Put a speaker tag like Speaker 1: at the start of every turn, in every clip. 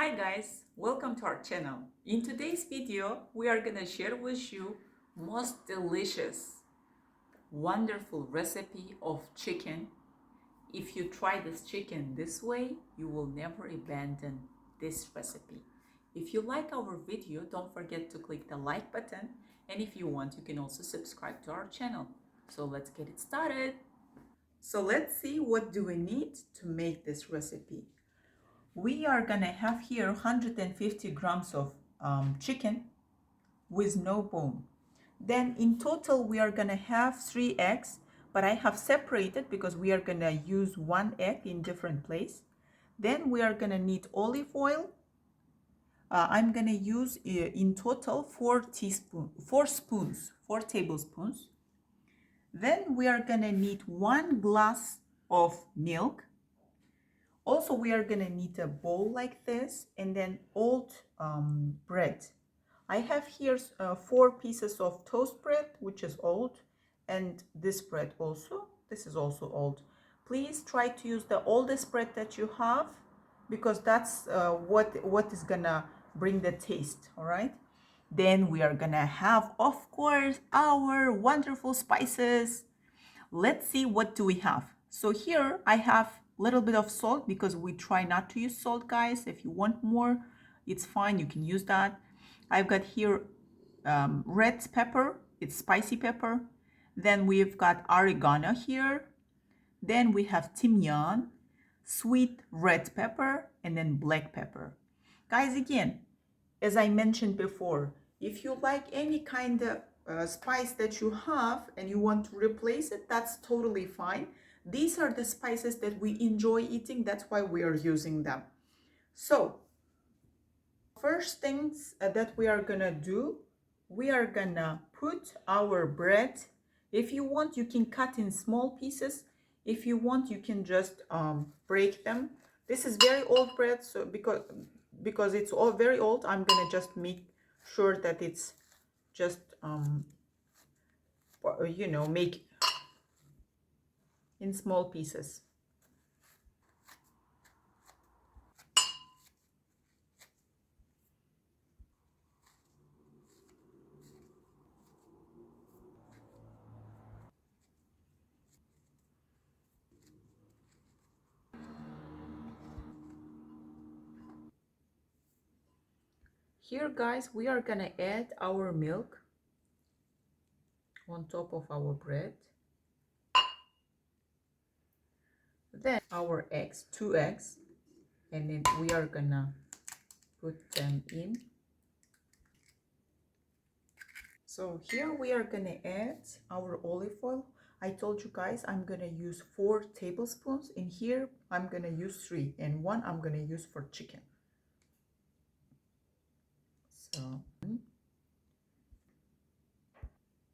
Speaker 1: Hi guys, welcome to our channel. In today's video, we are gonna share with you most delicious, wonderful recipe of chicken. If you try this chicken this way, you will never abandon this recipe. If you like our video, don't forget to click the like button. And if you want, you can also subscribe to our channel. So let's get it started. So let's see what do we need to make this recipe. We are gonna have here 150 grams of chicken with no bone. Then in total we are gonna have 3 eggs, but I have separated because we are gonna use 1 egg in different place. Then we are gonna need olive oil. I'm gonna use in total 4 tablespoons. Then we are gonna need 1 glass of milk. Also, we are gonna need a bowl like this and then old bread. I have here 4 pieces of toast bread, which is old, and this bread also. This is also old. Please try to use the oldest bread that you have because that's what is gonna bring the taste, all right? Then we are gonna have, of course, our wonderful spices. Let's see what do we have. So here I have a little bit of salt because we try not to use salt, guys. If you want more, it's fine, you can use that. I've got here red pepper, it's spicy pepper. Then we've got oregano here. Then we have thymian, sweet red pepper, and then black pepper. Guys, again, as I mentioned before, if you like any kind of spice that you have and you want to replace it, that's totally fine. These are the spices that we enjoy eating. That's why we are using them. So first things that we are gonna do, we are gonna put our bread. If you want, you can cut in small pieces. If you want, you can just break them. This is very old bread, so because it's all very old, I'm gonna just make sure that it's just make in small pieces. Here, guys, we are gonna add our milk on top of our bread. Then our eggs, 2 eggs, and then we are gonna put them in. So here we are gonna add our olive oil. I told you guys I'm gonna use 4 tablespoons. In here I'm gonna use 3, and 1 I'm gonna use for chicken. So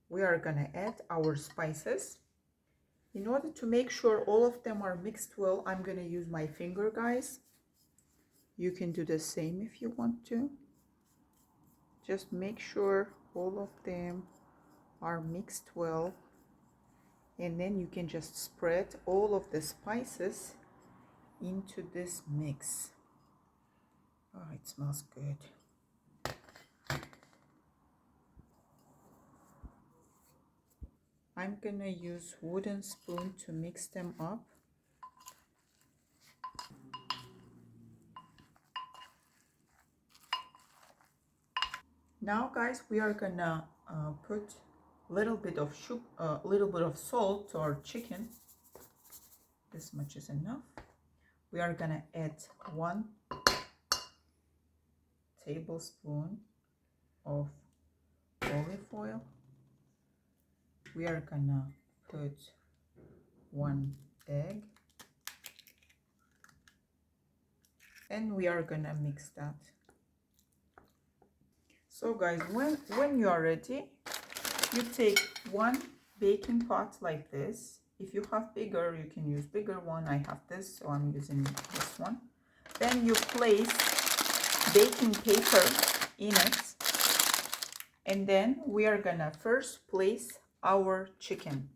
Speaker 1: we are gonna add our spices. In order to make sure all of them are mixed well, I'm gonna use my finger, guys. You can do the same if you want to. Just make sure all of them are mixed well, and then you can just spread all of the spices into this mix. Oh, it smells good. I'm gonna use wooden spoon to mix them up. Now, guys, we are gonna put a little bit of salt to our chicken. This much is enough. We are gonna add 1 tablespoon of olive oil. We are gonna put 1 egg, and we are gonna mix that. So guys, when you are ready, you take 1 baking pot like this. If you have bigger, you can use bigger one. I have this, so I'm using this one. Then you place baking paper in it, and then we are gonna first place our chicken.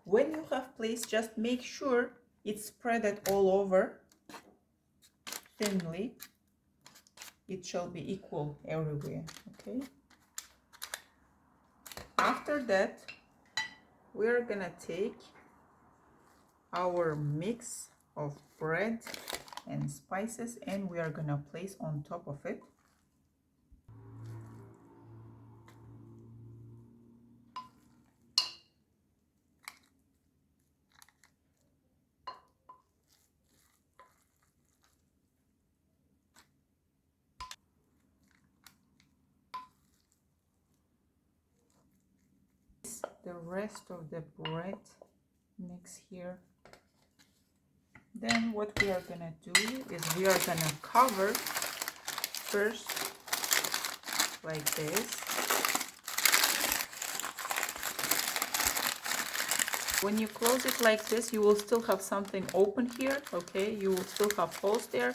Speaker 1: When you have placed, just make sure it's spread it all over. thinly. It shall be equal everywhere, okay? After that, we're gonna take our mix of bread and spices and we are gonna place on top of it. The rest of the bread mix here. Then what we are gonna do is we are gonna cover first like this. When you close it like this, you will still have something open here, okay? You will still have holes there.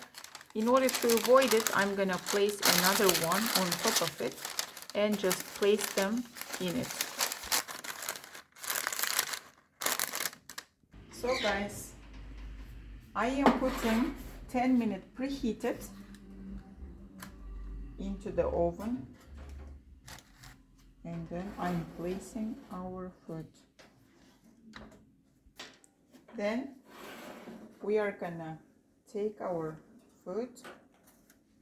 Speaker 1: In order to avoid it, I'm gonna place another one on top of it and just place them in it. So guys, I am putting 10-minute preheated into the oven and then I'm placing our food. Then we are gonna take our food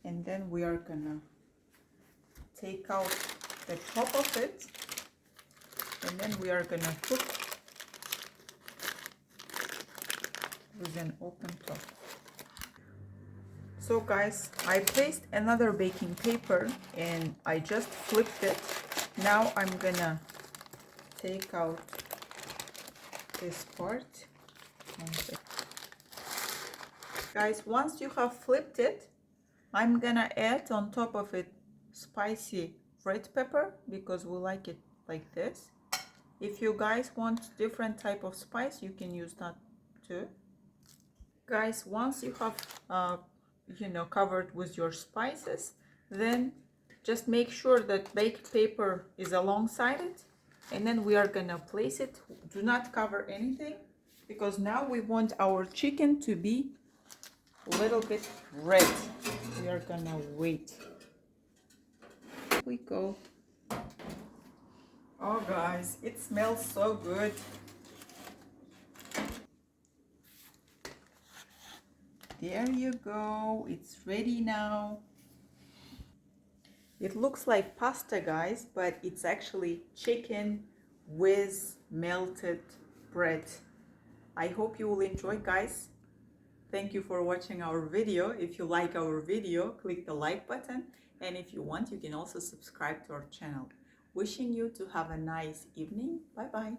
Speaker 1: and then we are gonna take out the top of it and then we are gonna cook with an open top. So guys, I placed another baking paper and I just flipped it. Now I'm gonna take out this part. Guys, once you have flipped it, I'm gonna add on top of it spicy red pepper because we like it like this. If you guys want different type of spice, you can use that too. Guys, once you have covered with your spices, then just make sure that baked paper is alongside it and then we are gonna place it. Do not cover anything because now we want our chicken to be a little bit red. We are gonna wait. Here we go. Oh guys, it smells so good. There you go, it's ready now. It looks like pasta, guys, but it's actually chicken with melted bread. I hope you will enjoy, guys. Thank you for watching our video. If you like our video, click the like button. And if you want, you can also subscribe to our channel. Wishing you to have a nice evening. Bye-bye.